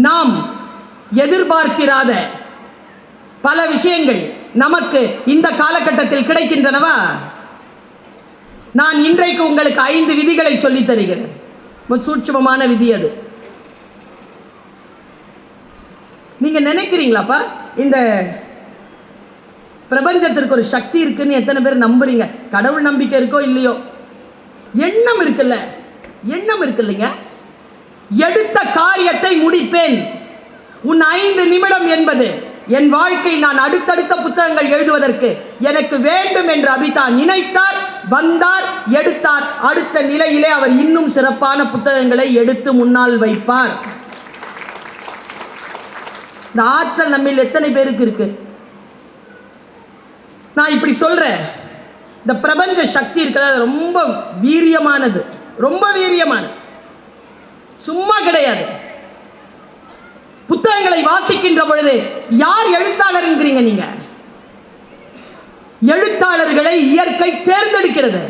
நாம் எதிர்பார்த்திராத பல விஷயங்கள் நமக்கு இந்த காலகட்டத்தில் கிடைக்கின்றனவா? நான் இன்றைக்கு உங்களுக்கு 5 விதிகளை சொல்லித் தருகிறேன். சூட்சுமமான விதி அது. நீங்க நினைக்கிறீங்களாப்பா இந்த பிரபஞ்சத்திற்கு ஒரு சக்தி இருக்குன்னு எத்தனை பேர் நம்புறீங்க? கடவுள் நம்பிக்கை இருக்கோ இல்லையோ, எண்ணம் இருக்குல்ல, எண்ணம் இருக்கு இல்லைங்க. எடுத்த காரியத்தை முடிப்பேன். உன் 5 நிமிடம் என்பது என் வாழ்க்கையில் நான் அடுத்தடுத்த புத்தகங்கள் எழுதுவதற்கு எனக்கு வேண்டும் என்று அபிதா நினைத்தார், வந்தார், எடுத்தார். அடுத்த நிலையிலே அவர் இன்னும் சிறப்பான புத்தகங்களை எடுத்து முன்னால் வைப்பார். இந்த ஆற்றல் நம்மில் எத்தனை பேருக்கு இருக்கு? நான் இப்படி சொல்றேன், இந்த பிரபஞ்ச சக்தி இருக்கிறது ரொம்ப வீரியமானது, ரொம்ப வீரியமானது, சும்மா கிடையாது. புத்தகங்களை வாசிக்கின்ற பொழுது யார் எழுத்தாளர் என்கிறீங்க நீங்க? எழுத்தாளர்களை இயற்கை தேர்ந்தெடுக்கிறது.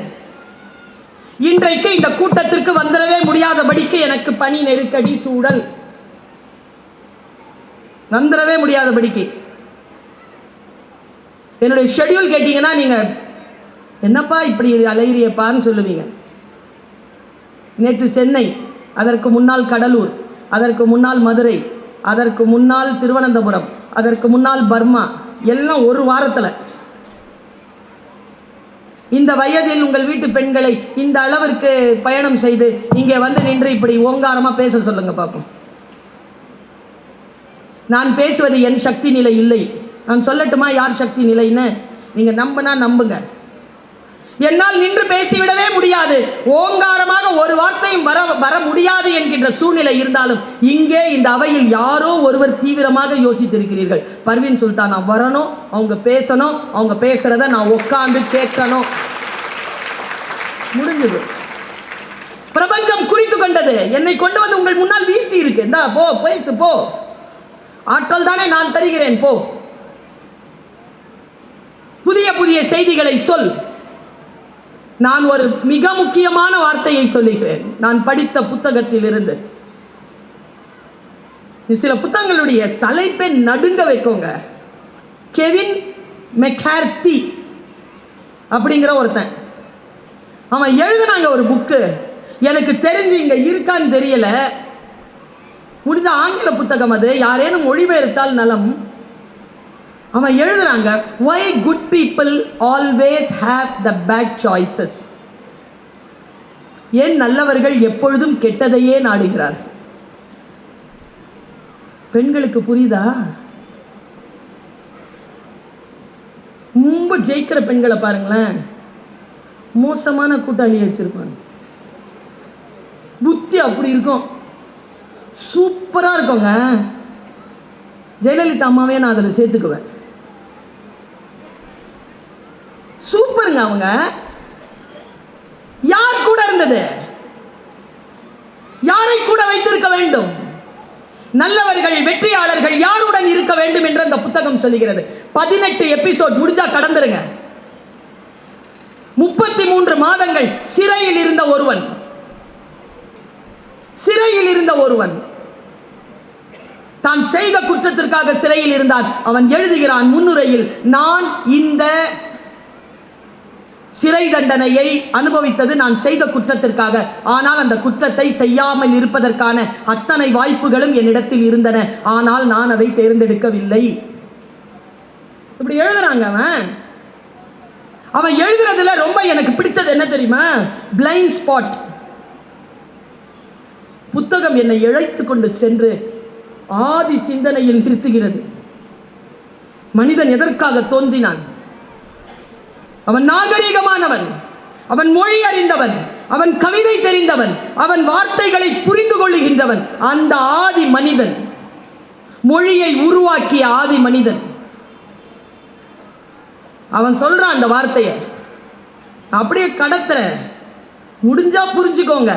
இன்றைக்கு இந்த கூட்டத்திற்கு வந்துடவே முடியாதபடிக்கு எனக்கு பணி நெருக்கடி சூழல், வந்துடவே முடியாதபடிக்கு என்னுடைய ஷெட்யூல் கேட்டீங்கன்னா நீங்க என்னப்பா இப்படி அலைகிறியப்பான்னு சொல்லுவீங்க. நேற்று சென்னை, அதற்கு முன்னால் கடலூர், அதற்கு முன்னால் மதுரை, அதற்கு முன்னால் திருவனந்தபுரம், அதற்கு முன்னால் பர்மா, எல்லாம் ஒரு வாரத்தில். இந்த வயதில் உங்கள் வீட்டு பெண்களை இந்த அளவிற்கு பயணம் செய்து இங்கே வந்து நின்று இப்படி ஓங்காரமா பேச சொல்லுங்க பார்ப்போம். நான் பேசுவது என் சக்தி நிலை இல்லை. நான் சொல்லட்டுமா யார் சக்தி நிலைன்னு? நீங்க நம்பினா நம்புங்க. என்னால் நின்று பேசிவிடவே முடியாது, ஓங்காரமாக ஒரு வார்த்தையும் வர முடியாது என்கின்ற சூழ்நிலை இருந்தாலும் இங்கே இந்த அவையில் யாரோ ஒருவர் தீவிரமாக யோசித்திருக்கிறீர்கள். பர்வீன் சுல்தான் வரணும், அவங்க பேசணும், அவங்க பேசுறத நான் உட்கார்ந்து கேட்கணும். முடிஞ்சது. பிரபஞ்சம் குறித்து கொண்டது, என்னை கொண்டு வந்து உங்கள் முன்னால் வீசி இருக்கு. இந்தா போ, பேசு போ, ஆற்றல் தானே நான் தருகிறேன், போ, புதிய புதிய செய்திகளை சொல். நான் ஒரு மிக முக்கியமான வார்த்தையை சொல்லுகிறேன், நான் படித்த புத்தகத்தில் இருந்து. சில புத்தகங்களுடைய தலைப்பை நடுங்க வைக்கோங்க. கெவின் மெக்கார்த்தி அப்படிங்கிற ஒருத்தன், அவன் எழுதுனாங்க ஒரு புக்கு. எனக்கு தெரிஞ்சு இங்க இருக்கான்னு தெரியல, முடிஞ்ச ஆங்கில புத்தகம் அது, யாரேனும் மொழிபெயர்த்தால் நலம். அவன் எழுதுறாங்க, why good people always have the bad choices. ஏன் நல்லவர்கள் எப்பொழுதும் கெட்டதையே நாடுகிறார்? பெண்களுக்கு புரியுதா? ரொம்ப ஜெயிக்கிற பெண்களை பாருங்களேன், மோசமான கூட்டாளியை வச்சிருப்பாங்க. புத்தி அப்படி இருக்கும், சூப்பரா இருக்குங்க. ஜெயலலிதா அம்மாவே நான் அதில் சேர்த்துக்குவேன். சூப்பருங்க. அவங்க யார் கூட இருந்தது? யாரை கூட வைத்திருக்க வேண்டும்? நல்லவர்கள், வெற்றியாளர்கள் யாருடன் இருக்க வேண்டும் என்று அந்த புத்தகம் சொல்லுகிறது. 18 எபிசோட், முடிஞ்சா கடந்துருங்க. 33 மாதங்கள் சிறையில் இருந்த ஒருவன், சிறையில் இருந்த ஒருவன் தான் செய்த குற்றத்திற்காக சிறையில் இருந்தான். அவன் எழுதுகிறான் முன்னுரையில், நான் இந்த சிறை தண்டனையை அனுபவித்தது நான் செய்த குற்றத்திற்காக, ஆனால் அந்த குற்றத்தை செய்யாமல் இருப்பதற்கான அத்தனை வாய்ப்புகளும் என்னிடத்தில் இருந்தன, ஆனால் நான் அதை தேர்ந்தெடுக்கவில்லை. இப்படி எழுதுறாங்க. அவன் எழுதுறதுல ரொம்ப எனக்கு பிடிச்சது என்ன தெரியுமா? Blind spot. புத்தகம் என்னை இழைத்து கொண்டு சென்று ஆதி சிந்தனையில் நிறுத்துகிறது. மனிதன் எதற்காக தோன்றினான்? அவன் நாகரீகமானவன், அவன் மொழி அறிந்தவன், அவன் கவிதை தெரிந்தவன், அவன் வார்த்தைகளை புரிந்து கொள்ளுகின்றவன். அந்த ஆதி மனிதன், மொழியை உருவாக்கிய ஆதி மனிதன், அவன் சொல்றான் அந்த வார்த்தையை. அப்படியே கடத்துற, முடிஞ்சா புரிஞ்சுக்கோங்க.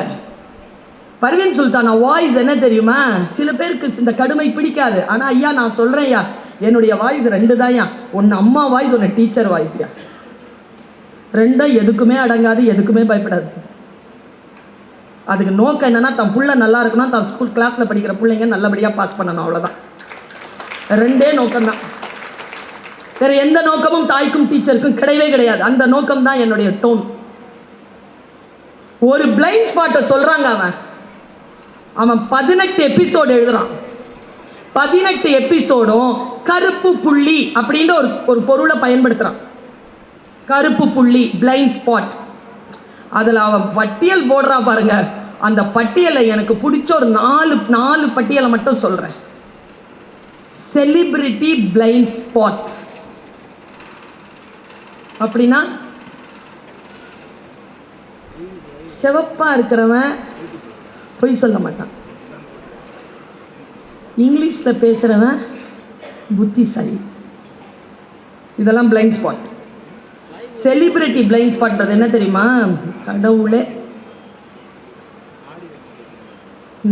பர்வீன் சுல்தான் வாய்ஸ் என்ன தெரியுமா? சில பேருக்கு இந்த கடுமை பிடிக்காது, ஆனா ஐயா நான் சொல்றேன் ஐயா, என்னுடைய வாய்ஸ் 2 தான். ஒன்னு அம்மா வாய்ஸ், ஒன்னு டீச்சர் வாய்ஸ். ரெண்டும் எதுக்குமே அடங்காது, எதுக்குமே பயப்படாது. அதுக்கு நோக்கம் என்னன்னா தன் புள்ள நல்லா இருக்கணும், தான் ஸ்கூல் கிளாஸில் படிக்கிற பிள்ளைங்க நல்லபடியாக பாஸ் பண்ணணும், அவ்வளோதான். ரெண்டே நோக்கம்தான். வேற எந்த நோக்கமும் தாய்க்கும் டீச்சருக்கும் கிடையவே கிடையாது. அந்த நோக்கம் தான் என்னுடைய டோன். ஒரு பிளைண்ட் ஸ்பாட்டை சொல்றாங்க. அவன் 18 எபிசோடு எழுதுறான். 18 எபிசோடும் கருப்பு புள்ளி அப்படின்ற ஒரு பொருளை பயன்படுத்துறான். கருப்பு புள்ளி, பிளைண்ட் ஸ்பாட். அதில் அவன் பட்டியல் போடுறா பாருங்க. அந்த பட்டியலை எனக்கு பிடிச்ச ஒரு நாலு பட்டியலை மட்டும் சொல்றேன். செலிபிரிட்டி பிளைண்ட் ஸ்பாட் அப்படின்னா, சிவப்பா இருக்கிறவன் பொய் சொல்ல மாட்டான், இங்கிலீஷ்ல பேசுறவன் புத்திசாலி. இதெல்லாம் பிளைண்ட் ஸ்பாட். செலிபிரிட்டி பிளைண்ட் ஸ்பாட்ன்றது என்ன தெரியுமா? கடவுளே,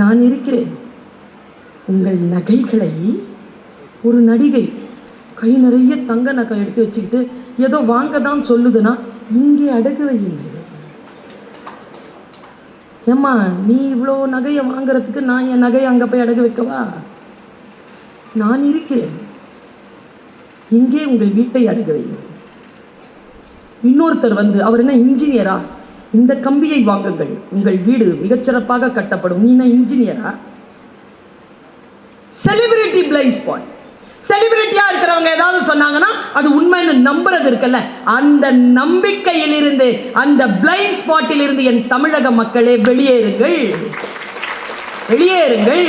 நான் இருக்கிறேன். உங்கள் நகைகளை ஒரு நடிகை கை நிறைய தங்க நகை எடுத்து வச்சுக்கிட்டு ஏதோ வாங்க தான் சொல்லுதுன்னா இங்கே அடகு வையுங்கள். ஏம்மா, நீ இவ்வளோ நகையை வாங்குறதுக்கு நான் என் நகையை அங்கே போய் அடகு வைக்கவா? நான் இருக்கிறேன், இங்கே உங்கள் வீட்டை அடகு வையுங்கள். இன்னொருத்தர் வந்து, அவர் என்ன இன்ஜினியரா? இந்த கம்பியை வாங்குங்கள், உங்கள் வீடு மிகச்சிறப்பாக கட்டப்படும். நீ என்ன இன்ஜினியரா? Celebrity blind spot. செலிபிரிட்டியா இருக்கிறவங்க ஏதாவது சொன்னாங்கன்னா அது உண்மைன்னு நம்புறது இருக்குல்ல, அந்த நம்பிக்கையிலிருந்து, அந்த பிளைண்ட் ஸ்பாட்டில் இருந்து என் தமிழக மக்களே வெளியேறுங்கள், வெளியேறுங்கள்.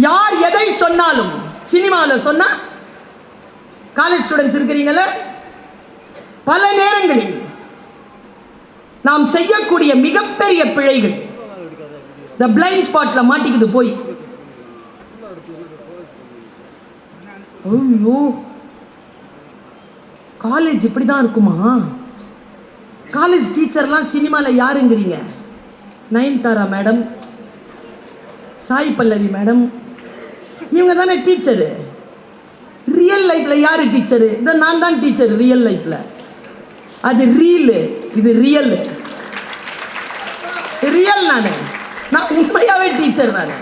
யார் எதை சொன்னாலும், சினிமாவில் சொன்னா, காலேஜ் ஸ்டூடெண்ட்ஸ் இருக்கிறீங்கள, பல நேரங்களில் நாம் செய்யக்கூடிய மிகப்பெரிய பிழைகள் இந்த பிளைண்ட் ஸ்பாட்ல மாட்டிக்குது போய். ஐயோ, காலேஜ் இப்படிதான் இருக்குமா? காலேஜ் டீச்சர்லாம் சினிமாவில் யாருங்கிறீங்க? நயன்தாரா மேடம், சாய் பல்லவி மேடம், இவங்க தானே டீச்சரு. ரியல் லைஃப்ல யாரு டீச்சரு? இந்த நான் தான் டீச்சர் ரியல் லைஃப்ல. அது ரீல், இது ரியல். ரியல் நான் உண்மையாவே டீச்சர் தானே.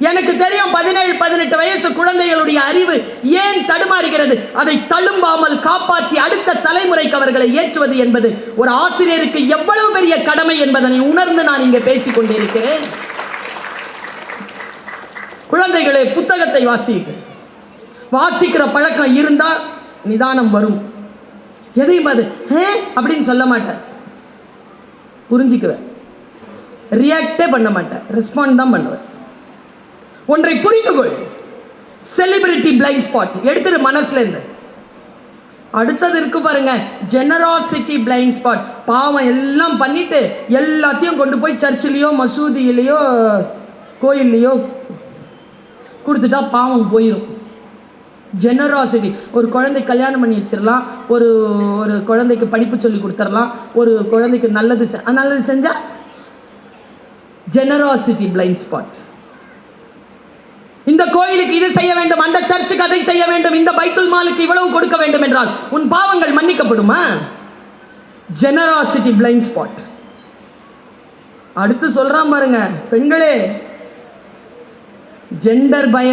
எனக்கு தெரியும் 17-18 வயசு குழந்தைகளுடைய அறிவு ஏன் தடுமாறுகிறது. அதை தழும்பாமல் காப்பாற்றி அடுத்த தலைமுறைக்கு அவர்களை ஏற்றுவது என்பது ஒரு ஆசிரியருக்கு எவ்வளவு பெரிய கடமை என்பதனை உணர்ந்து நான் இங்கே பேசிக் கொண்டிருக்கிறேன். குழந்தைகளே, புத்தகத்தை வாசிக்கிற பழக்கம் இருந்தால் நிதானம் வரும். எதையும் அது அப்படின்னு சொல்ல மாட்டேன், புரிஞ்சுக்குவேன், ரியாக்டே பண்ண மாட்டேன், ரெஸ்பாண்ட் தான் பண்ணுவேன். ஒன்றை புரிந்து கொள், செலிபிரிட்டி பிளைண்ட் ஸ்பாட் எடுத்துரு மனசுல இருந்து. அடுத்தது இருக்கு பாருங்க, ஜெனராசிட்டி பிளைண்ட் ஸ்பாட். பாவம் எல்லாம் பண்ணிட்டு எல்லாத்தையும் கொண்டு போய் சர்ச்சிலேயோ மசூதியிலேயோ கோயில்லையோ கொடுத்துட்டா பாவம் போயிடும். ஜெனராசிட்டி. ஒரு குழந்தை கல்யாணம் பண்ணி வச்சிடலாம், ஒரு குழந்தைக்கு படிப்பு சொல்லி கொடுத்துடலாம், ஒரு குழந்தைக்கு நல்லது செஞ்சா ஜெனராசிட்டி பிளைண்ட் ஸ்பாட். இந்த கோயிலுக்கு இது செய்ய வேண்டும், அந்த சர்ச்சுக்கு அதை செய்ய வேண்டும், இந்த பைத்துல் மாலுக்கு இவ்வளவு கொடுக்க வேண்டும் என்றால் உன் பாவங்கள் மன்னிக்கப்படுமா? Generosity blind spot. அடுத்து சொல்றான் பாருங்க, பெண்களே, ஜெண்டர் பய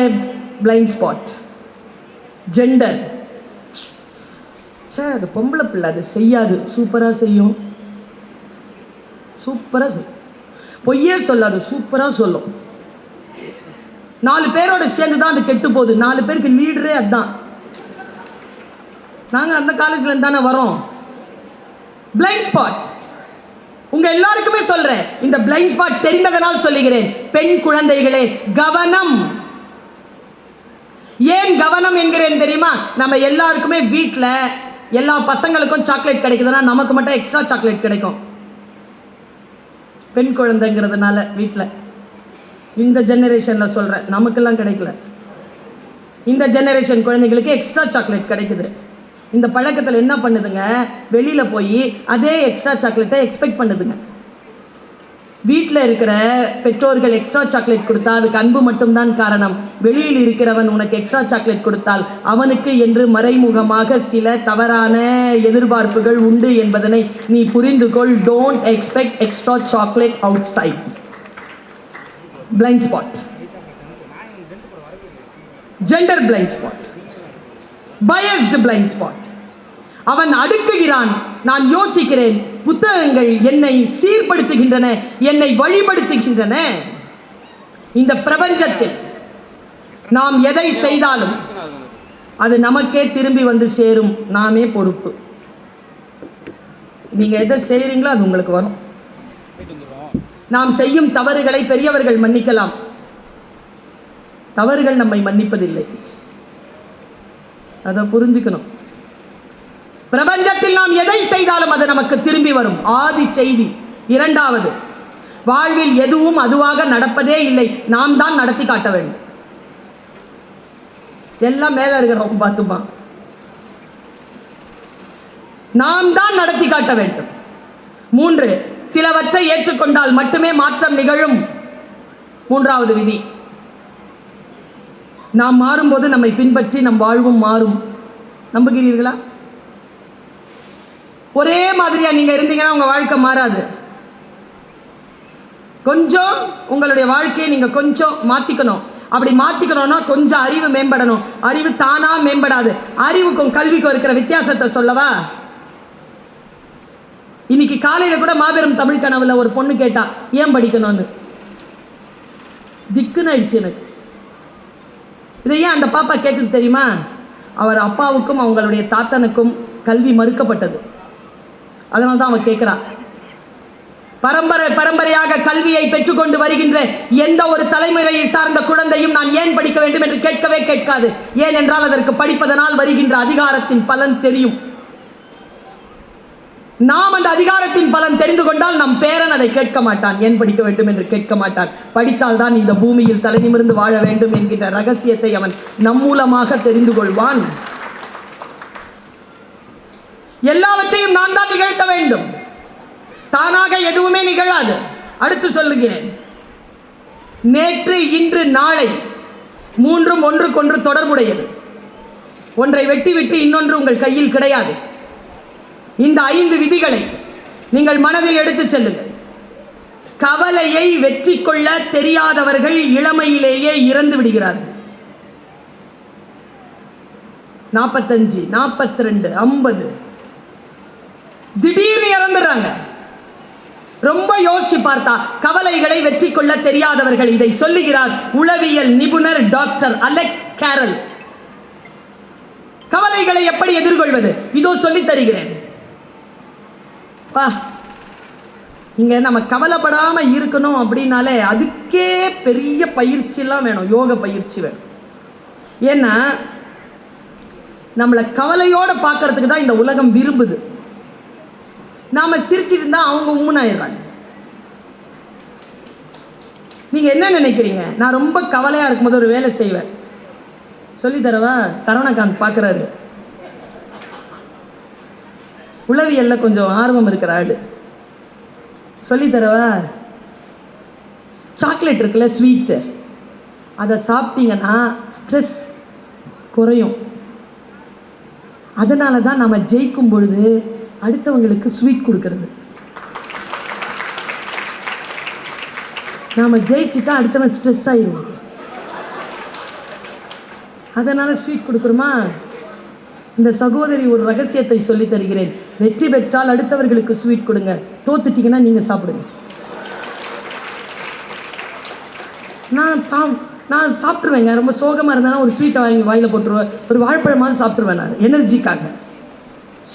பிளைண்ட் ஸ்பாட். ஜெண்டர், அது பொம்பளை பிள்ளை, அது செய்யாது, சூப்பரா செய்யும், சூப்பரா செய்யும், பொய்யே சொல்லாது, சூப்பரா சொல்லும். 4 பேரோட சேர்ந்து தான் அது கெட்டு போகுது. 4 பேருக்கு லீடரே அதுதான். நாங்க அந்த காலேஜ்ல இருந்து தானே வரோம். Blind spot. உங்க எல்லாருக்குமே சொல்றேன், இந்த பிளைண்ட் ஸ்பாட் தெரிந்ததனால் சொல்லுகிறேன். பெண் குழந்தைகளே, கவனம். ஏன் கவனம் என்கிறேன் தெரியுமா? நம்ம எல்லாருக்குமே வீட்டில் எல்லா பசங்களுக்கும் சாக்லேட் கிடைக்குதுன்னா நமக்கு மட்டும் எக்ஸ்ட்ரா சாக்லேட் கிடைக்கும். பெண் குழந்தைங்கிறதுனால வீட்டில் இந்த ஜெனரேஷன்ல சொல்றேன், நமக்கெல்லாம் கிடைக்கல. இந்த ஜெனரேஷன் குழந்தைகளுக்கு எக்ஸ்ட்ரா சாக்லேட் கிடைக்குது. இந்த பழக்கத்தில் என்ன பண்ணுதுங்க, வெளியில போய் அதே எக்ஸ்ட்ரா சாக்லேட்டை எக்ஸ்பெக்ட் பண்ணுதுங்க. வீட்டில் இருக்கிற பெற்றோர்கள் எக்ஸ்ட்ரா சாக்லேட் கொடுத்தா அதுக்கு அன்பு மட்டும்தான் காரணம். வெளியில் இருக்கிறவன் உனக்கு எக்ஸ்ட்ரா சாக்லேட் கொடுத்தால் அவனுக்கு என்று மறைமுகமாக சில தவறான எதிர்பார்ப்புகள் உண்டு என்பதனை நீ புரிந்து கொள். Don't expect extra chocolate outside. Blind spot, gender blind spot, biased blind spot. அவன் அடுக்குகிறான், நான் யோசிக்கிறேன். புத்தகங்கள் என்னை சீர்படுத்துகின்றன, என்னை வழிபடுத்துகின்றன. இந்த பிரபஞ்சத்தில் நாம் எதை செய்தாலும் அது நமக்கே திரும்பி வந்து சேரும். நாமே பொறுப்பு. நீங்க எதை செய்றீங்களோ அது உங்களுக்கு வரும். நாம் செய்யும் தவறுகளை பெரியவர்கள் மன்னிக்கலாம், தவறுகள் நம்மை மன்னிப்பதில்லை. அதை புரிஞ்சுக்கணும். பிரபஞ்சத்தில் நாம் எதை செய்தாலும் அது நமக்கு திரும்பி வரும். ஆதி செய்தி. இரண்டாவது, வாழ்வில் எதுவும் அதுவாக நடப்பதே இல்லை, நாம் தான் நடத்தி காட்ட வேண்டும். எல்லாம் மேல இருக்கிறோம் பார்த்துமா, நாம் தான் நடத்தி காட்ட வேண்டும். மூன்று, சிலவற்றை ஏற்றுக்கொண்டால் மட்டுமே மாற்றம் நிகழும். மூன்றாவது விதி, நாம் மாறும்போது நம்மை பின்பற்றி நம் வாழ்வும் மாறும். நம்புகிறீர்களா? ஒரே மாதிரியா நீங்க இருந்தீங்கன்னா உங்க வாழ்க்கை மாறாது. கொஞ்சம் உங்களுடைய வாழ்க்கையை நீங்க கொஞ்சம் மாத்திக்கணும். அப்படி மாத்திக்கணும்னா கொஞ்சம் அறிவு மேம்படணும். அறிவு தானா மேம்படாது. அறிவுக்கும் கல்விக்கும் இருக்கிற வித்தியாசத்தை சொல்லவா? இன்னைக்கு காலையில கூட மாபெரும் தமிழ் கனவுல ஒரு பொண்ணு கேட்டா ஏன் படிக்கணும்னு. திக்குன்னு ஆயிடுச்சு எனக்கு. இதை ஏன் அந்த பாப்பா கேட்குது தெரியுமா? அவர் அப்பாவுக்கும் அவங்களுடைய தாத்தனுக்கும் கல்வி மறுக்கப்பட்டது. அதனால தான் அவன் கேட்கிறா. பரம்பரையாக கல்வியை பெற்றுக்கொண்டு வருகின்ற எந்த ஒரு தலைமுறையை சார்ந்த குழந்தையும் நான் ஏன் படிக்க வேண்டும் என்று கேட்கவே கேட்காது. ஏனென்றால் அதற்கு படிப்பதனால் வருகின்ற அதிகாரத்தின் பலன் தெரியும். நாம் அந்த அதிகாரத்தின் பலன் தெரிந்து கொண்டால் நம் பேரன் அதை கேட்க மாட்டான், ஏன் படிக்க வேண்டும் என்று கேட்க மாட்டான். படித்தால் தான் இந்த பூமியில் தலை நிமிர்ந்து வாழ வேண்டும் என்கின்ற ரகசியத்தை அவன் நம் மூலமாக தெரிந்து கொள்வான். எல்லாவற்றையும் நான் தான் நிகழ்த்த வேண்டும். தானாக எதுவுமே நிகழாது. அடுத்து சொல்லுகிறேன். நேற்று, இன்று, நாளை மூன்றும் ஒன்றுக்கொன்று தொடர்புடையது. ஒன்றை வெட்டிவிட்டு இன்னொன்று உங்கள் கையில் கிடையாது. இந்த 5 விதிகளை நீங்கள் மனதில் எடுத்துச் செல்லுங்கள். கவலையை வெற்றி கொள்ள தெரியாதவர்கள் இளமையிலேயே இறந்து விடுகிறார்கள். 45, 42, 50 திடீர்னு இறந்துடுறாங்க. ரொம்ப யோசிச்சு பார்த்தா கவலைகளை வெற்றி கொள்ள தெரியாதவர்கள். இதை சொல்லுகிறார் உளவியல் நிபுணர் டாக்டர் அலெக்ஸ் கேரல். கவலைகளை எப்படி எதிர்கொள்வது இதோ சொல்லித் தருகிறேன். இங்க நம்ம கவலைப்படாம இருக்கணும் அப்படின்னாலே அதுக்கே பெரிய பயிற்சி எல்லாம் வேணும். யோக பயிற்சி வேணும். ஏன்னா நம்மளை கவலையோட பார்க்கறதுக்கு தான் இந்த உலகம் விரும்புது. நாம சிரிச்சிட்டு இருந்தா அவங்க உம்முனாயிடுறாங்க. நீங்க என்ன நினைக்கிறீங்க? நான் ரொம்ப கவலையா இருக்கும்போது ஒரு வேலை செய்வேன். சொல்லி தரவா? சரவணகாந்த் பார்க்குறாரு. உளவியல்ல கொஞ்சம் ஆர்வம் இருக்கிற ஆளு. சொல்லி தரவா? சாக்லேட் இருக்குல்ல, ஸ்வீட்டு, அதை சாப்பிட்டீங்கன்னா ஸ்ட்ரெஸ் குறையும். அதனால தான் நம்ம ஜெயிக்கும் பொழுது அடுத்தவங்களுக்கு ஸ்வீட் கொடுக்கறது. நாம ஜெயிச்சுட்டா அடுத்தவன் ஸ்ட்ரெஸ் ஆயிடுவோம். அதனால ஸ்வீட் கொடுக்குறோமா? இந்த சகோதரி ஒரு ரகசியத்தை சொல்லி தருகிறேன். வெற்றி பெற்றால் அடுத்தவர்களுக்கு ஸ்வீட் கொடுங்க, தோத்துட்டீங்கன்னா நீங்க சாப்பிடுங்க. நான் சாப்பிட்டுருவேங்க. ரொம்ப சோகமா இருந்தாலும் ஒரு ஸ்வீட்டை வாங்கி வாயில போட்டுருவேன். ஒரு வாழைப்பழமாவது சாப்பிட்டுருவேன் நான், எனர்ஜிக்காக.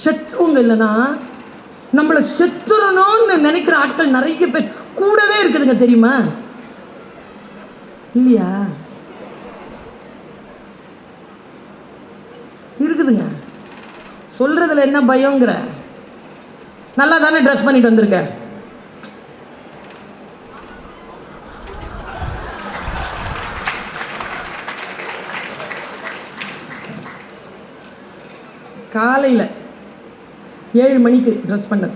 செத்துவங்க இல்லைன்னா நம்மளை செத்துறணும்னு நினைக்கிற ஆட்கள் நிறைய பேர் கூடவே இருக்குதுங்க, தெரியுமா? இல்லையா? இருக்குதுங்க. சொல்றதுல என்ன பயங்கிற? நல்லா தானே ட்ரெஸ் பண்ணிட்டு வந்திருக்க. காலையில் 7 மணிக்கு ட்ரெஸ் பண்ணது.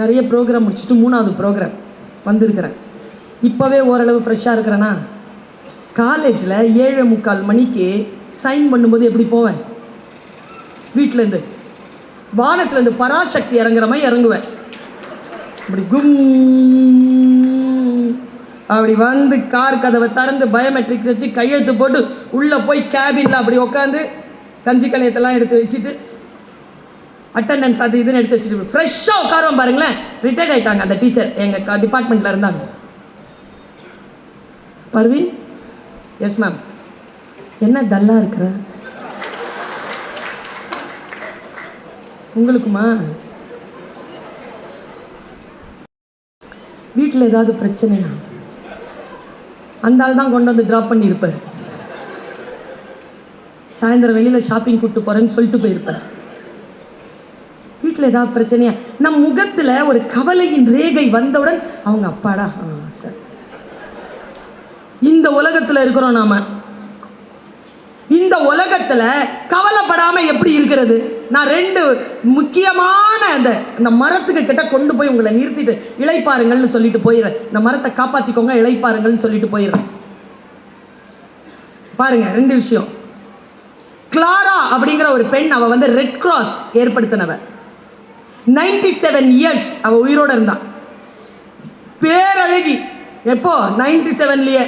நிறைய ப்ரோக்ராம் முடிச்சுட்டு 3வது ப்ரோக்ராம் வந்திருக்கிறேன். இப்போவே ஓரளவு ஃப்ரெஷ்ஷாக இருக்கிறேன்னா, காலேஜில் 7:45 மணிக்கு சைன் பண்ணும்போது எப்படி போவேன்? வீட்டிலேருந்து வானத்துலேருந்து பராசக்தி இறங்குற மாதிரி இறங்குவேன். அப்படி கும் அப்படி வந்து கார் கதவை திறந்து பயோமெட்ரிக்ஸ் வச்சு கையெழுத்து போட்டு உள்ளே போய் கேபினில் அப்படி உட்காந்து கஞ்சி கலையத்தெல்லாம் எடுத்து வச்சுட்டு அட்டண்டன்ஸ் அது இதுன்னு எடுத்து வச்சுட்டு ஃப்ரெஷ்ஷாக உட்காருவோம். பாருங்களேன், ரிட்டையர்ட் ஆகிட்டாங்க அந்த டீச்சர், எங்கள் டிபார்ட்மெண்ட்டில் இருந்தாங்க. Parveen, yes ma'am. என்ன டல்லாக இருக்கிற? உங்களுக்குமா? வீட்டில் ஏதாவது பிரச்சனையா? அந்த ஆள் தான் கொண்டு வந்து ட்ராப் பண்ணியிருப்பார். சாயந்தரம் வெளியில் ஷாப்பிங் கூப்பிட்டு போகிறேன்னு சொல்லிட்டு போயிருப்பார். வீட்டில் ஏதாவது பிரச்சனையா? நம் முகத்தில் ஒரு கவலையின் ரேகை வந்தவுடன் அவங்க அப்பாடா சார். இந்த உலகத்தில் இருக்கிறோம் நாம. இந்த உலகத்தில் கவலைப்படாம எப்படி இருக்கிறது? நான் 2 முக்கியமான அந்த மரத்துக்கு கிட்ட கொண்டு போய் உங்களை நிறுத்திட்டு இளைப்பாருங்கள்னு சொல்லிட்டு போயிடுறேன். இந்த மரத்தை காப்பாற்றிக்கோங்க, இளைப்பாருங்கள்னு சொல்லிட்டு போயிடுறேன். பாருங்க, 2 விஷயம். கிளாரா அப்படிங்கிற ஒரு பெண், அவ வந்து ரெட் கிராஸ் ஏற்படுத்தினவர். 97 இயர்ஸ் அவ உயிரோட இருந்தா. பேரழகி. எப்போ? 97லயே.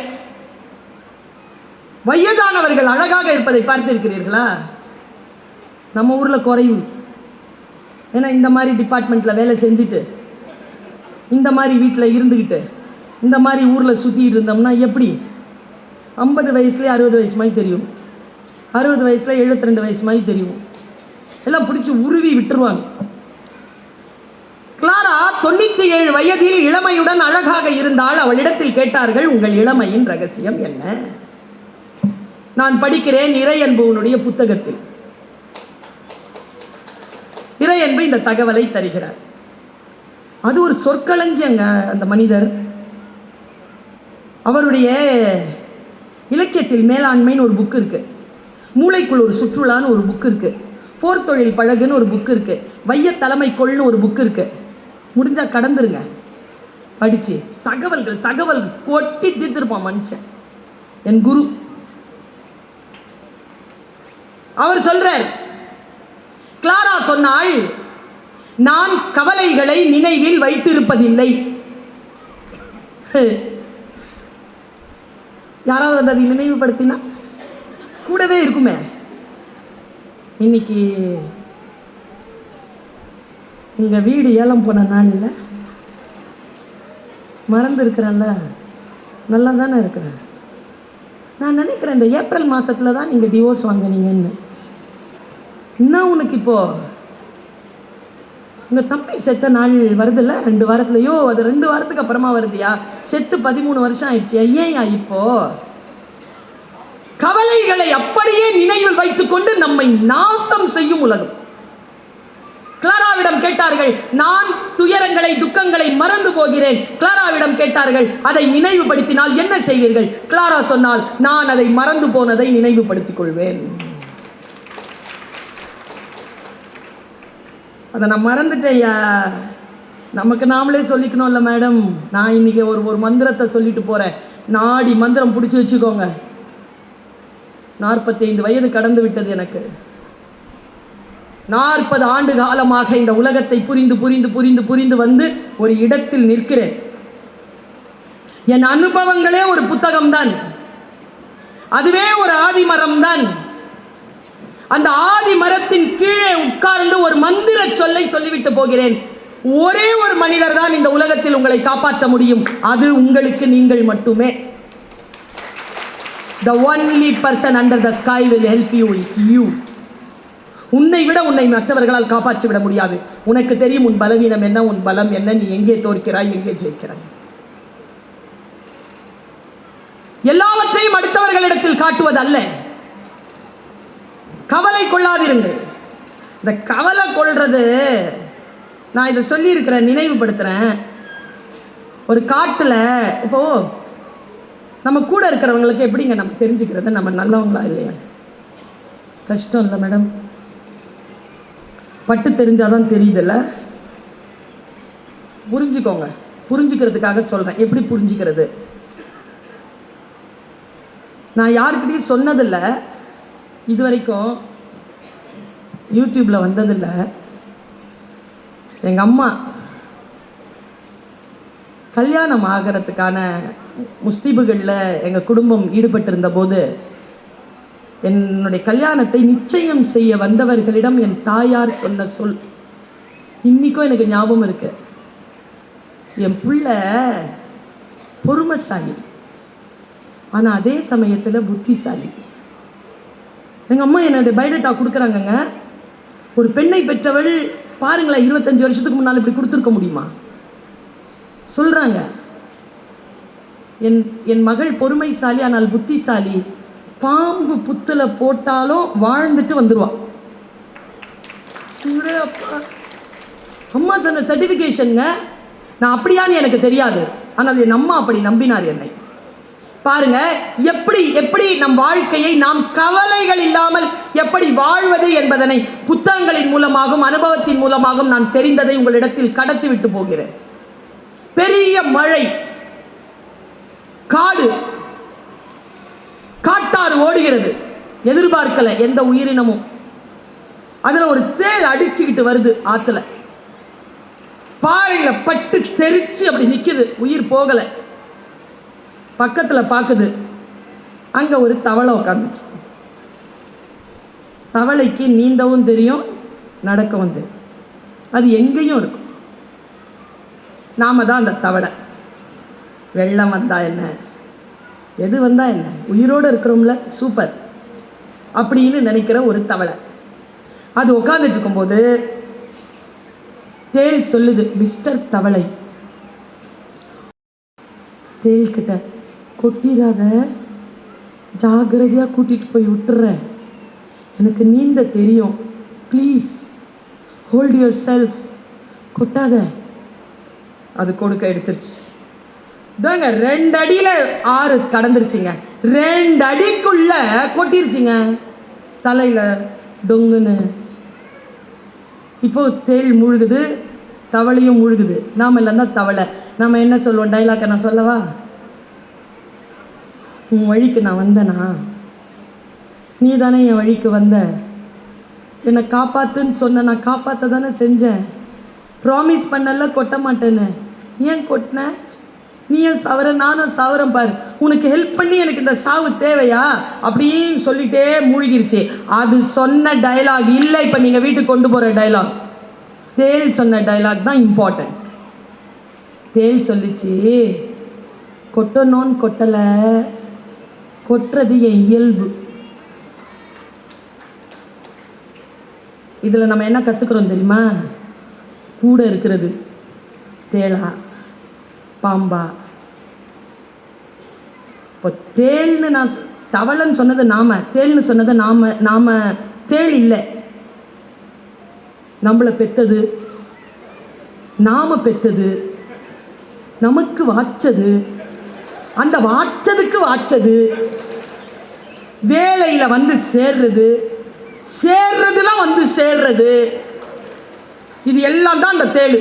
வயதானவர்கள் அழகாக இருப்பதை பார்த்திருக்கிறீர்களா? நம்ம ஊர்ல குறைவு. ஏன்னா இந்த மாதிரி டிபார்ட்மெண்ட்ல வேலை செஞ்சுட்டு, இந்த மாதிரி வீட்டில் இருந்துக்கிட்டு, இந்த மாதிரி ஊர்ல சுத்திட்டு இருந்தோம்னா எப்படி 50 வயசுலேயே 60 வயசு மாதிரி தெரியும், 60 வயசுல 72 வயசு மாதிரி தெரியும். எல்லாம் பிடிச்சி உருவி விட்டுருவாங்க. கிளாரா 97 வயதில் இளமையுடன் அழகாக இருந்தால். அவளிடத்தில் கேட்டார்கள், உங்கள் இளமையின் ரகசியம் என்ன? நான் படிக்கிறேன் இறையன்புவனுடைய புத்தகத்தில். இறையன்பு இந்த தகவலை தருகிறார். அது ஒரு சொற்களஞ்சியங்க. அந்த மனிதர், அவருடைய இலக்கியத்தில் மேலாண்மைன்னு ஒரு புக் இருக்கு, மூளைக்குள் ஒரு சுற்றுலான்னு ஒரு புக் இருக்கு, போர் தொழில் பழகுன்னு ஒரு புக் இருக்கு, வைய தலைமை கொள்னு ஒரு புக் இருக்கு. முடிஞ்சா கடந்துருங்க, படிச்சு தகவல்கள் கொட்டி தீர்த்திருப்பான் மனுஷன். என் குரு அவர் சொல்றார், கிளாரா சொன்னாள், நான் கவலைகளை நினைவில் வைத்திருப்பதில்லை. யாராவது அதை நினைவுபடுத்தினா கூடவே இருக்குமே. இன்னைக்கு எங்க வீடு ஏலம் போன நாள்ல மறந்து இருக்கிறேன்ல, நல்லா தானே இருக்கிறேன். நான் நினைக்கிறேன் இந்த ஏப்ரல் மாசத்துல தான் நீங்க டிவோர்ஸ் வாங்கினீங்கன்னு. இன்னும் உனக்கு இப்போ உங்க தம்பி செத்த நாள் வருதுல்ல 2 வாரத்துலயோ, அது 2 வாரத்துக்கு அப்புறமா வருதியா? செத்து 13 வருஷம் ஆயிடுச்சு. ஐயா, இப்போ கவலைகளை அப்படியே நினைவில் வைத்துக் கொண்டு நம்மை நாசம் செய்யும் உலகம். கிளாராவிடம் கேட்டார்கள், நான் துயரங்களை துக்கங்களை மறந்து போகிறேன். கிளாராவிடம் கேட்டார்கள், அதை நினைவுபடுத்தினால் என்ன செய்வீர்கள்? கிளாரா சொன்னால், நான் அதை மறந்து போனதை நினைவுபடுத்திக் கொள்வேன். அதை நான் மறந்துட்டேயா. நமக்கு நாமளே சொல்லிக்கணும்ல மேடம். நான் இன்னைக்கு ஒரு மந்திரத்தை சொல்லிட்டு போறேன். நாடி மந்திரம் பிடிச்சி வச்சுக்கோங்க. 45 வயது கடந்து விட்டது எனக்கு. 40 ஆண்டு காலமாக இந்த உலகத்தை புரிந்து புரிந்து புரிந்து புரிந்து வந்து ஒரு இடத்தில் நிற்கிறேன். என் அனுபவங்களே ஒரு புத்தகம் தான், அதுவே ஒரு ஆதிமரம் தான். அந்த ஆதி மரத்தின் கீழே உட்கார்ந்து ஒரு மந்திர சொல்லை சொல்லிவிட்டு போகிறேன். ஒரே ஒரு மனிதர் தான் இந்த உலகத்தில் உங்களை காப்பாற்ற முடியும். அது உங்களுக்கு நீங்கள் மட்டுமே. The only person under the sky will help you is you. உன்னை விட உன்னை மற்றவர்களால் காப்பாற்றி விட முடியாது. உனக்கு தெரியும் உன் பலவீனம் என்ன, உன் பலம் என்ன, நீ எங்கே தோற்கிறாய், எங்கே ஜெயிக்கிறாய். எல்லாவற்றையும் அடுத்தவர்களிடத்தில் காட்டுவதல்ல. கவலை கொள்ளாதிருங்கள். இந்த கவலை கொள்றது, நான் இதை சொல்லி இருக்கிறேன், நினைவுபடுத்துறேன். ஒரு காட்டுல இப்போ நம்ம கூட இருக்கிறவங்களுக்கு எப்படிங்க நம்ம தெரிஞ்சுக்கிறது நம்ம நல்லவங்களா இல்லையா? கஷ்டம் இல்லை மேடம், பட்டு தெரிஞ்சாதான் தெரியுதுல்ல. புரிஞ்சுக்கோங்க, புரிஞ்சுக்கிறதுக்காக சொல்றேன். எப்படி புரிஞ்சுக்கிறது? நான் யாருக்கிட்டையும் சொன்னதில்ல, இது வரைக்கும் யூடியூப்ல வந்ததில்ல. எங்க அம்மா கல்யாணம் ஆகிறதுக்கான முஸ்தீபுகளில் எங்கள் குடும்பம் ஈடுபட்டிருந்த போது என்னுடைய கல்யாணத்தை நிச்சயம் செய்ய வந்தவர்களிடம் என் தாயார் சொன்ன சொல் இன்னைக்கும் எனக்கு ஞாபகம் இருக்கு. என் பிள்ளை பொறுமைசாலி, ஆனால் அதே சமயத்தில் புத்திசாலி. எங்கள் அம்மா என்னுடைய பயோடேட்டா கொடுக்குறாங்கங்க. ஒரு பெண்ணை பெற்றவள் பாருங்களேன், 25 வருஷத்துக்கு முன்னால் இப்படி கொடுத்துருக்க முடியுமா? சொல்றாங்க, என் மகள் பொறுமைசாலி ஆனால் புத்திசாலி, பாம்பு புத்துல போட்டாலும் வாழ்ந்துட்டு வந்துருவா. அம்மா சொன்ன சர்டிபிகேஷன்ங்க. நான் அப்படியான்னு எனக்கு தெரியாது, ஆனால் என் அம்மா அப்படி நம்பினார் என்னை. பாருங்க, எப்படி எப்படி நம் வாழ்க்கையை நாம் கவலைகள் இல்லாமல் எப்படி வாழ்வது என்பதனை புத்தகங்களின் மூலமாகவும் அனுபவத்தின் மூலமாகவும் நான் தெரிந்ததை உங்களிடத்தில் கடத்தி விட்டு போகிறேன். பெரிய மழை, காடு, காட்டாறு ஓடுகிறது, எதிர்பார்க்கல எந்த உயிரினமும். அதுல ஒரு தேள் அடிச்சுக்கிட்டு வருது ஆத்துல, பாறையில பட்டு தெரிச்சு அப்படி நிக்குது, உயிர் போகல. பக்கத்துல பாக்குது, அங்க ஒரு தவளை உட்காந்துட்டு. தவளைக்கு நீந்தவும் தெரியும், நடக்கவும் தெரியும். அது எங்கேயும் இருக்கும். நாம தான் அந்த தவளை. வெள்ளம் வந்தா என்ன, எது வந்தா என்ன, உயிரோடு இருக்கிறோம்ல, சூப்பர் அப்படின்னு நினைக்கிற ஒரு தவளை. அது உட்காந்துட்டு இருக்கும்போது தேள் சொல்லுது, மிஸ்டர் தவளை, தேள் கிட்ட கொட்டிடாத, ஜாகிரதையா கூட்டிட்டு போய் விட்டுறேன், எனக்கு நீந்த தெரியும், ப்ளீஸ் ஹோல்ட் யுவர் செல்ஃப், கொட்டாத. அது கொடுக்க எடுத்துருச்சு. இதாங்க 2 அடியில ஆறு கடந்துருச்சுங்க. 2 அடிக்குள்ள கொட்டிருச்சுங்க தலையில டொங்குன்னு. இப்போ தேள் முழுகுது, தவளையும் முழுகுது. நாம இல்லைன்னா தவளை. நாம என்ன சொல்லுவோம்? டைலாக்கை நான் சொல்லவா? உன் வழிக்கு நான் வந்தனா, நீ தானே என் வழிக்கு வந்த, என்னை காப்பாத்துன்னு சொன்ன, நான் காப்பாற்ற தானே செஞ்சேன். ப்ராமிஸ் பண்ணல கொட்ட மாட்டேன்னு, ஏன் கொட்டின? நீ ஏன் சவர, நானும் சவரம் பாரு, உனக்கு ஹெல்ப் பண்ணி எனக்கு இந்த சாவு தேவையா அப்படின்னு சொல்லிட்டே மூழ்கிருச்சு. அது சொன்ன டைலாக் இல்லை, இப்போ நீங்கள் வீட்டுக்கு கொண்டு போகிற டைலாக். தேள் சொன்ன டைலாக் தான் இம்பார்ட்டன்ட். தேள் சொல்லிச்சு, கொட்டணும்னு கொட்டலை, கொட்டுறது என் இயல்பு. இதில் நம்ம என்ன கற்றுக்குறோம் தெரியுமா? கூட இருக்கிறது தேளா பாம்பா? இப்போ தேள்னு நான் தவளைன்னு சொன்னது நாம, தேள்னு சொன்னது நாம. நாம தேள் இல்லை, நம்மளை பெத்தது, நாம பெத்தது, நமக்கு வாச்சது, அந்த வாச்சதுக்கு வாச்சது, வேலையில வந்து சேர்றது, சேர்றதுலாம் வந்து சேர்றது, இது எல்லாம் தான் அந்த தேள்.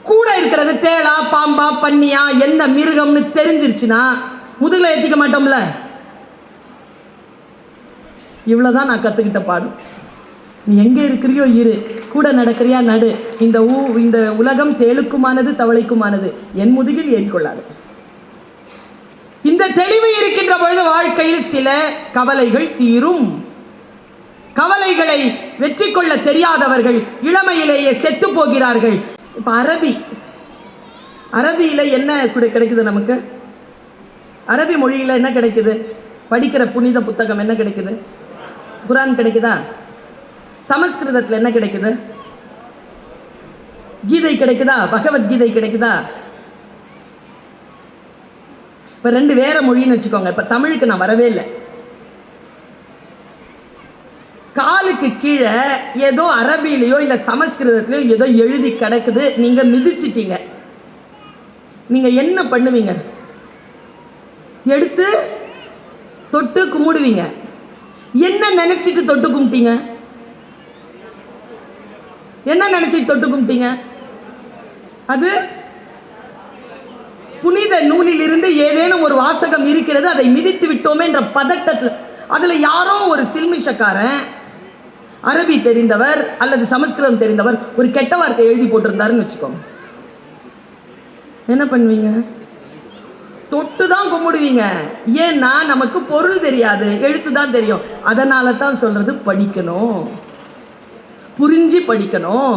கூட இருக்கிறது தேளா பாம்பா பன்னியா என்ன மிருகம்னு தெரிஞ்சிருச்சுன்னா முதுகுல ஏத்திக்க மாட்டோம்ல. இவ்வளவுதான் நான் கத்துக்கிட்ட பாடம். நீ எங்க இருக்கிறியோ இரு, கூட நடக்கிறியா நடு. இந்த உலகம் தேளுக்குமானது, தவளைக்குமானது, என் முதுகில் ஏறிக்கொள்ளாது. இந்த தெளிவு இருக்கின்ற பொழுது வாழ்க்கையில் சில கவலைகள் தீரும். கவலைகளை வெற்றி கொள்ள தெரியாதவர்கள் இளமையிலேயே செத்து போகிறார்கள். இப்ப அரபியில என்ன கிடைக்குது நமக்கு? அரபி மொழியில என்ன கிடைக்குது? படிக்கிற புனித புத்தகம் என்ன கிடைக்குது? குரான் கிடைக்குதா? சமஸ்கிருதத்தில் என்ன கிடைக்குது? கீதை கிடைக்குதா? பகவத்கீதை கிடைக்குதா? இப்ப 2 வேற மொழின்னு வச்சுக்கோங்க. இப்ப தமிழுக்கு நான் வரவே இல்லை. காலுக்கு கீழே ஏதோ அரபியிலையோ இல்ல சமஸ்கிருதத்திலையோ ஏதோ எழுதி கிடக்குது, நீங்க மிதிச்சிட்டீங்க. நீங்க என்ன பண்ணுவீங்க? எடுத்து தொட்டு கும்பிடுவீங்க. என்ன நினைச்சிட்டு தொட்டு கும்பிட்டீங்க? என்ன நினைச்சு தொட்டு கும்பிட்டீங்க? அது புனித நூலில் இருந்து ஏதேனும் ஒரு வாசகம் இருக்கிறது, அதை மிதித்து விட்டோமே என்ற பதட்டத்தில். அதுல யாரோ ஒரு சில்மிஷக்காரன், அரபி தெரிந்தவர் அல்லது சமஸ்கிருதம் தெரிந்தவர் ஒரு கெட்ட வார்த்தை எழுதி போட்டிருந்தாருன்னு வச்சுக்கோங்க. என்ன பண்ணுவீங்க? தொட்டு தான் கும்பிடுவீங்க. ஏன்னா நமக்கு பொருள் தெரியாது, எழுத்து தான் தெரியும். அதனால தான் சொல்றது படிக்கணும், புரிஞ்சு படிக்கணும்.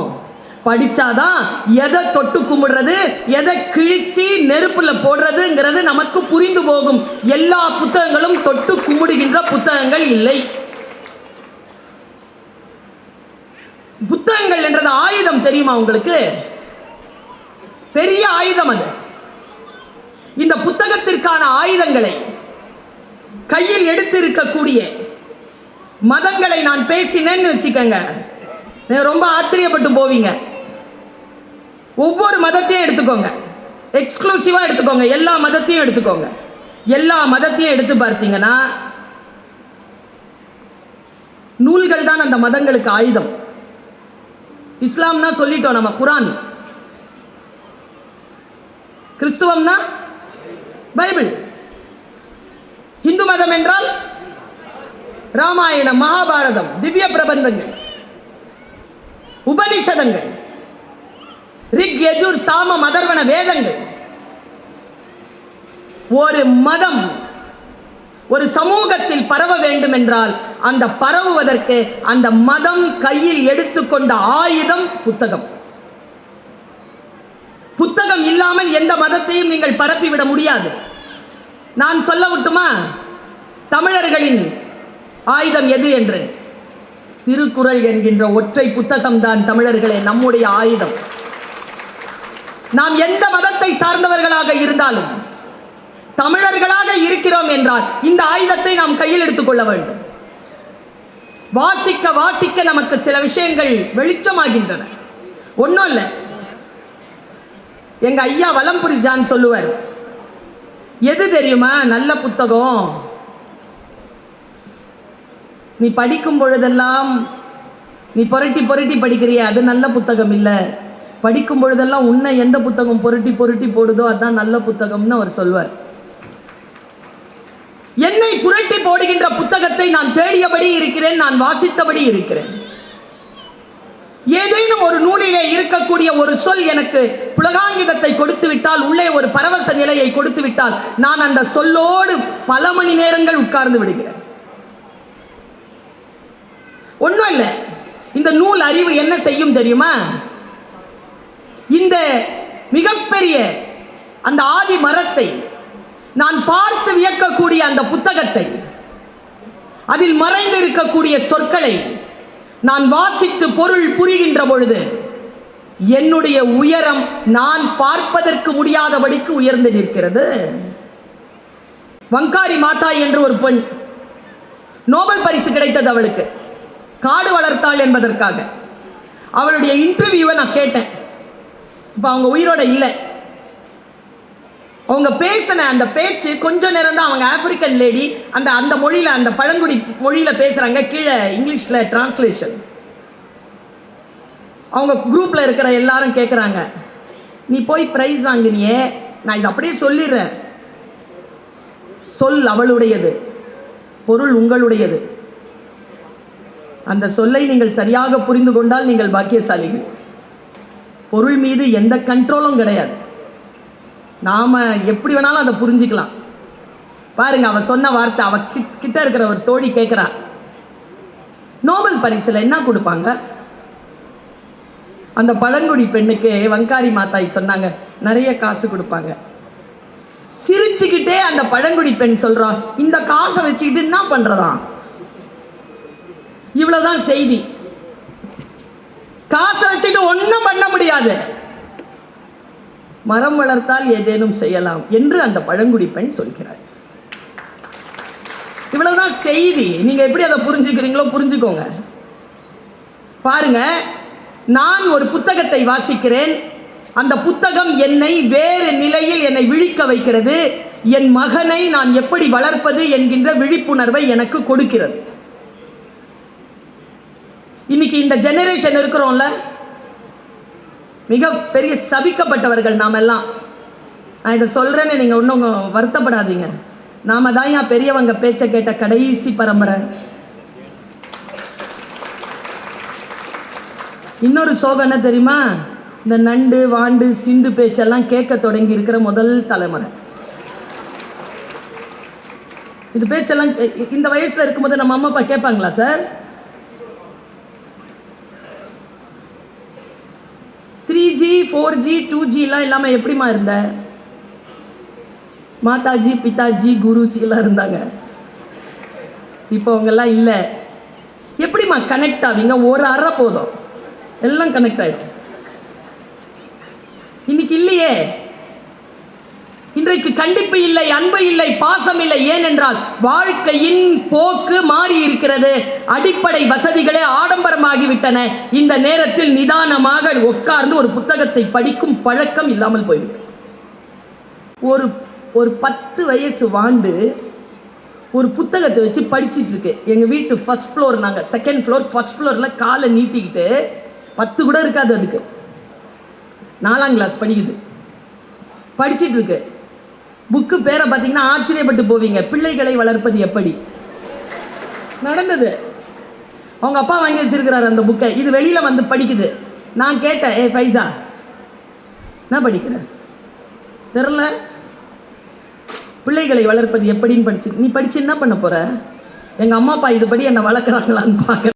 படிச்சாதான் எதை தொட்டு கும்பிடுறது, எதை கிழிச்சு நெருப்புல போடுறதுங்கிறது நமக்கு புரிந்து போகும். எல்லா புத்தகங்களும் தொட்டு கும்பிடுகின்ற புத்தகங்கள் இல்லை. புத்தகங்கள் என்றது ஆயுதம் தெரியுமா உங்களுக்கு? பெரிய ஆயுதம் அது. இந்த புத்தகத்திற்கான ஆயுதங்களை கையில் எடுத்து இருக்கக்கூடிய மதங்களை நான் பேசினேன்னு வச்சுக்கங்க, ரொம்ப ஆச்சரியப்பட்டு போவீங்க. ஒவ்வொரு மதத்தையும் எடுத்துக்கோங்க, எக்ஸ்க்ளூசிவா எடுத்துக்கோங்க, எல்லா மதத்தையும் எடுத்துக்கோங்க. எல்லா மதத்தையும் எடுத்து பார்த்தீங்கன்னா நூல்கள் தான் அந்த மதங்களுக்கு ஆயுதம். இஸ்லாம்னா சொல்லிட்டோம் நம்ம, குரான். கிறிஸ்துவம்னா பைபிள். இந்து மதம் என்றால் ராமாயணம், மகாபாரதம், திவ்ய பிரபந்தங்கள், உபனிஷதங்கள், ரிக், யஜுர், சாம, அதர்வண வேதங்கள். ஒரு மதம் ஒரு சமூகத்தில் பரவ வேண்டும் என்றால் அந்த பரவுவதற்கு அந்த மதம் கையில் எடுத்துக்கொண்ட ஆயுதம் புத்தகம். புத்தகம் இல்லாமல் எந்த மதத்தையும் நீங்கள் பரப்பிவிட முடியாது. நான் சொல்ல விட்டுமா தமிழர்களின் ஆயுதம் எது என்று? திருக்குறள் என்கின்ற ஒற்றை புத்தகம் தான் தமிழர்களே நம்முடைய ஆயுதம். நாம் எந்த மதத்தை சார்ந்தவர்களாக இருந்தாலும் தமிழர்களாக இருக்கிறோம் என்றால் இந்த ஆயுதத்தை நாம் கையில் எடுத்துக்கொள்ள வேண்டும். வாசிக்க வாசிக்க நமக்கு சில விஷயங்கள் வெளிச்சமாகின்றன. ஒன்றும் இல்லை, எங்க ஐயா வலம்புரி ஜான் சொல்லுவார், எது தெரியுமா நல்ல புத்தகம்? நீ படிக்கும் பொழுதெல்லாம் நீ புரட்டி புரட்டி படிக்கிறிய, அது நல்ல புத்தகம் இல்லை. படிக்கும் பொழுதெல்லாம் உன்னை எந்த புத்தகம் புரட்டி புரட்டி போடுதோ அதுதான் நல்ல புத்தகம்னு அவர் சொல்வார். என்னை புரட்டி போடுகின்ற புத்தகத்தை நான் தேடியபடி இருக்கிறேன், நான் வாசித்தபடி இருக்கிறேன். ஏதேனும் ஒரு நூலிலே இருக்கக்கூடிய ஒரு சொல் எனக்கு புலகாங்கிதத்தை கொடுத்து விட்டால், உள்ளே ஒரு பரவச நிலையை கொடுத்து விட்டால், நான் அந்த சொல்லோடு பல மணி நேரங்கள் உட்கார்ந்து விடுகிறேன். ஒன்றும் இல்லை, இந்த நூல் அறிவு என்ன செய்யும் தெரியுமா? இந்த மிகப்பெரிய அந்த ஆதி மரத்தை, நான் பார்த்து வியக்கக்கூடிய அந்த புத்தகத்தை, அதில் மறைந்து இருக்கக்கூடிய சொற்களை நான் வாசித்து பொருள் புரிகின்ற பொழுது என்னுடைய உயரம் நான் பார்ப்பதற்கு முடியாதபடிக்கு உயர்ந்து நிற்கிறது. வங்காரி மாதா என்று ஒரு பெண், நோபல் பரிசு கிடைத்தது அவளுக்கு, காடு வளர்த்தாள் என்பதற்காக. அவளுடைய இன்டர்வியூவை நான் கேட்டேன். இப்போ அவங்க உயிரோட இல்லை. அவங்க பேசின அந்த பேச்சு கொஞ்ச நேரம் தான். அவங்க ஆப்பிரிக்கன் லேடி, அந்த அந்த மொழியில, அந்த பழங்குடி மொழியில பேசுறாங்க. கீழே இங்கிலீஷ்ல டிரான்ஸ்லேஷன். அவங்க குரூப்ல இருக்கிற எல்லாரும் கேட்குறாங்க, நீ போய் பிரைஸ் வாங்கினியே, நான் இதை அப்படியே சொல்லிடுறேன், சொல் அவளுடையது, பொருள் உங்களுடையது. அந்த சொல்லை நீங்கள் சரியாக புரிந்து கொண்டால் நீங்கள் பாக்கியசாலிகள். பொருள் மீது எந்த கண்ட்ரோலும் கிடையாது. நாம எப்படி வேணாலும் அதை புரிஞ்சுக்கலாம். பாருங்க, அவ சொன்ன வார்த்தை. அவ கிட்ட இருக்கிற ஒரு தோழி கேட்கிறா, நோபல் பரிசுல என்ன கொடுப்பாங்க? அந்த பழங்குடி பெண்ணுக்கு வங்காரி மாதாய் சொன்னாங்க, நிறைய காசு கொடுப்பாங்க. சிரிச்சுக்கிட்டே அந்த பழங்குடி பெண் சொல்றா, இந்த காசை வச்சுக்கிட்டு என்ன பண்றதா? இவ்வளவுதான் செய்தி. காசை வச்சுட்டு ஒன்றும் பண்ண முடியாது, மரம் வளர்த்தால் ஏதேனும் செய்யலாம் என்று அந்த பழங்குடி பெண் சொல்கிறார். இவ்வளவுதான் செய்தி. நீங்க எப்படி அதை புரிஞ்சுக்கிறீங்களோ புரிஞ்சுக்கோங்க. பாருங்க, நான் ஒரு புத்தகத்தை வாசிக்கிறேன். அந்த புத்தகம் என்னை வேறு நிலையில் என்னை விழிக்க வைக்கிறது. என் மகனை நான் எப்படி வளர்ப்பது என்கின்ற விழிப்புணர்வை எனக்கு கொடுக்கிறது. இன்னைக்கு இந்த ஜெனரேஷன் இருக்கிறோம்ல, மிக பெரிய சபிக்கப்பட்டவர்கள் நாம் எல்லாம். நான் இதை சொல்றேன்னு நீங்க ஒன்றும் வருத்தப்படாதீங்க. நாம தான் பெரியவங்க பேச்சை கேட்ட கடைசி பரம்பரை. இன்னொரு சோகம் என்ன தெரியுமா? இந்த நண்டு வாண்டு சிண்டு பேச்செல்லாம் கேட்க தொடங்கி இருக்கிற முதல் தலைமுறை. இது பேச்செல்லாம் இந்த வயசுல இருக்கும்போது நம்ம அம்மா அப்பா கேட்பாங்களா சார்? 3G 4G 2G எல்லாம் இல்லாம எப்படிமா இருந்த? மாதாஜி பிதாஜி குருஜி எல்லாம் இருந்தாங்க. இப்போ அவங்க எல்லாம் இல்ல. எப்படிமா கனெக்ட் ஆவீங்க? ஒரு அறை போதும், எல்லாம் கனெக்ட் ஆயிடும். இன்னைக்கு இல்லையே. இன்றைக்கு கண்டிப்பு இல்லை, அன்பு இல்லை, பாசம் இல்லை. ஏனென்றால் வாழ்க்கையின் போக்கு மாறி இருக்கிறது. அடிப்படை வசதிகளே ஆடம்பரமாகிவிட்டன. இந்த நேரத்தில் நிதானமாக உட்கார்ந்து ஒரு புத்தகத்தை படிக்கும் பழக்கம் இல்லாமல் போய்விட்டது. ஒரு 10 வயசு வாண்டு ஒரு புத்தகத்தை வச்சு படிச்சிட்டு இருக்கு. எங்க வீட்டு ஃபர்ஸ்ட் ஃப்ளோர், நாங்க செகண்ட் ஃப்ளோர். ஃபர்ஸ்ட் ஃப்ளோர்ல காலை நீட்டிக்கிட்டு 10 கூட இருக்காது, அதுக்கு 4ஆம் கிளாஸ் படிக்குது, படிச்சிட்டு இருக்கு. புக்கு பேரை பார்த்தீங்கன்னா ஆச்சரியப்பட்டு போவீங்க. பிள்ளைகளை வளர்ப்பது எப்படி நடந்தது. அவங்க அப்பா வாங்கி வச்சிருக்கிறாரு அந்த புக்கை. இது வெளியில வந்து படிக்குது. நான் கேட்டேன், ஏ ஃபைசா என்ன படிக்கிற? தெரியல. பிள்ளைகளை வளர்ப்பது எப்படின்னு படிச்சு, நீ படிச்சு என்ன பண்ண போற? எங்க அம்மா அப்பா இதுபடி என்னை வளர்க்குறாங்களான்னு பார்க்க